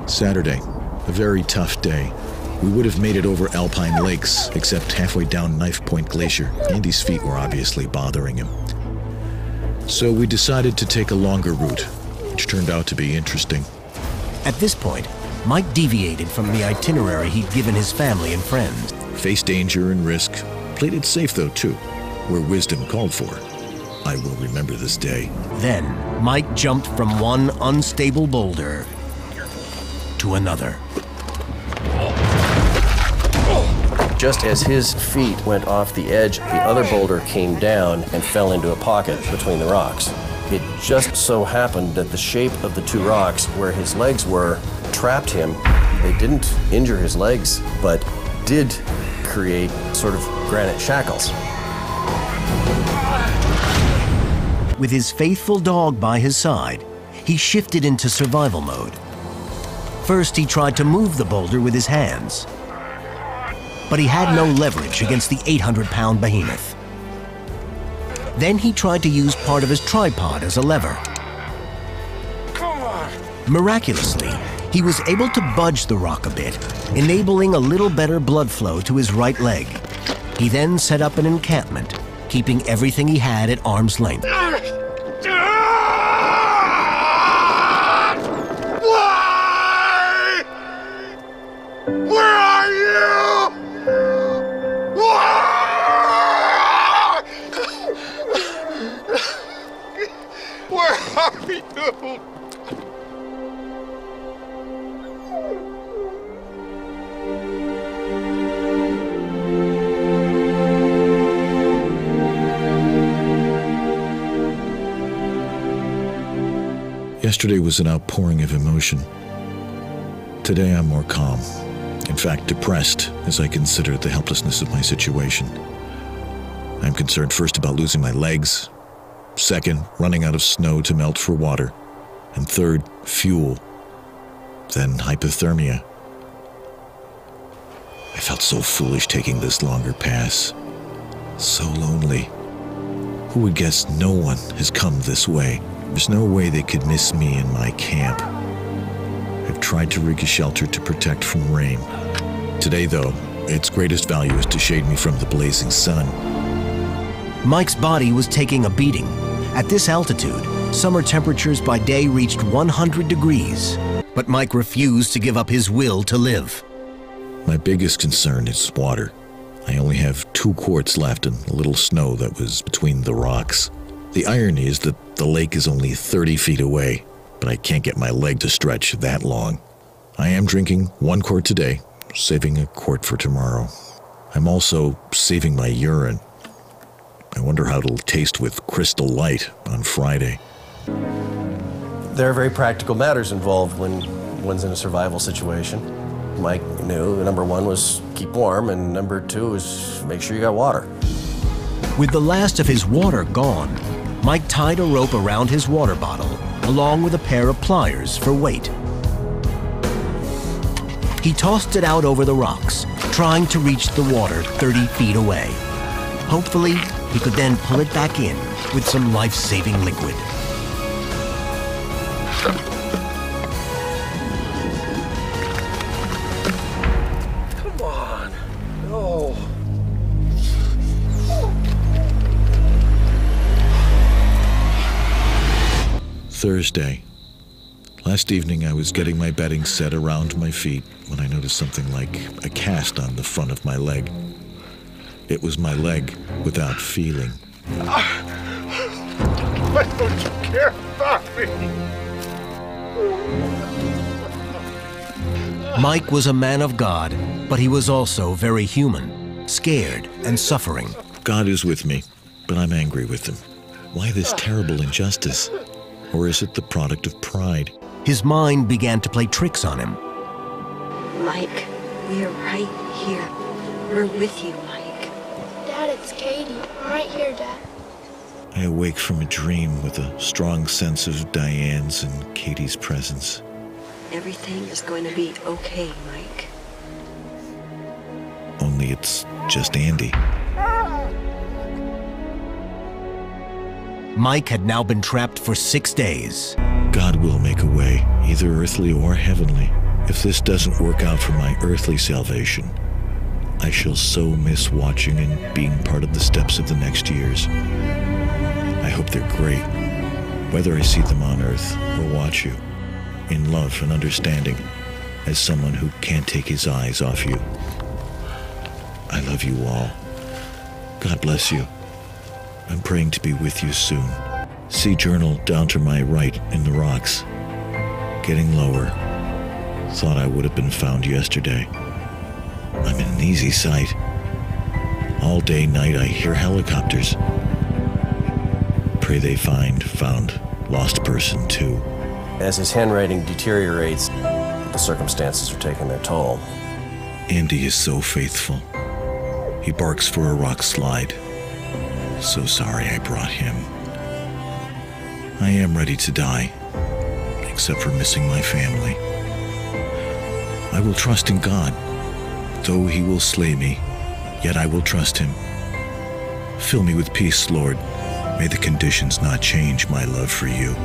Saturday, a very tough day. We would have made it over Alpine Lakes, except halfway down Knife Point Glacier, Andy's feet were obviously bothering him. So we decided to take a longer route, which turned out to be interesting. At this point, Mike deviated from the itinerary he'd given his family and friends. Faced danger and risk, played it safe though too, where wisdom called for. I will remember this day. Then, Mike jumped from one unstable boulder to another. Just as his feet went off the edge, the other boulder came down and fell into a pocket between the rocks. It just so happened that the shape of the two rocks where his legs were trapped him. They didn't injure his legs, but did create sort of granite shackles. With his faithful dog by his side, he shifted into survival mode. First, he tried to move the boulder with his hands, but he had no leverage against the 800-pound behemoth. Then he tried to use part of his tripod as a lever. Come on! Miraculously, he was able to budge the rock a bit, enabling a little better blood flow to his right leg. He then set up an encampment, keeping everything he had at arm's length. Why? Where are you? Why? Where are you? Yesterday was an outpouring of emotion. Today I'm more calm. In fact, depressed as I consider the helplessness of my situation. I'm concerned first about losing my legs, second, running out of snow to melt for water, and third, fuel, then hypothermia. I felt so foolish taking this longer pass. So lonely. Who would guess no one has come this way? There's no way they could miss me in my camp. I've tried to rig a shelter to protect from rain. Today, though, its greatest value is to shade me from the blazing sun. Mike's body was taking a beating. At this altitude, summer temperatures by day reached 100 degrees, but Mike refused to give up his will to live. My biggest concern is water. I only have 2 quarts left and a little snow that was between the rocks. The irony is that the lake is only 30 feet away, but I can't get my leg to stretch that long. I am drinking 1 quart today, saving a quart for tomorrow. I'm also saving my urine. I wonder how it'll taste with Crystal Light on Friday. There are very practical matters involved when one's in a survival situation. Mike knew number 1 was keep warm, and number 2 was make sure you got water. With the last of his water gone, Mike tied a rope around his water bottle, along with a pair of pliers for weight. He tossed it out over the rocks, trying to reach the water 30 feet away. Hopefully, he could then pull it back in with some life-saving liquid. Come on. No. Thursday. Last evening I was getting my bedding set around my feet when I noticed something like a cast on the front of my leg. It was my leg without feeling. Why don't you care about me? Mike was a man of God, but he was also very human, scared and suffering. God is with me, but I'm angry with him. Why this terrible injustice? Or is it the product of pride? His mind began to play tricks on him. Mike, we are right here. We're with you, Mike. Dad, it's Katie. I'm right here, Dad. I awake from a dream with a strong sense of Diane's and Katie's presence. Everything is going to be okay, Mike. Only it's just Andy. Mike had now been trapped for 6 days. God will make a way, either earthly or heavenly. If this doesn't work out for my earthly salvation, I shall so miss watching and being part of the steps of the next years. I hope they're great, whether I see them on earth or watch you, in love and understanding, as someone who can't take his eyes off you. I love you all. God bless you. I'm praying to be with you soon. Sea journal down to my right in the rocks. Getting lower. Thought I would have been found yesterday. I'm in an easy sight. All day, night, I hear helicopters. Pray they found lost person too. As his handwriting deteriorates, the circumstances are taking their toll. Andy is so faithful. He barks for a rock slide. So sorry I brought him. I am ready to die, except for missing my family. I will trust in God. Though he will slay me, yet I will trust him. Fill me with peace, Lord. May the conditions not change my love for you.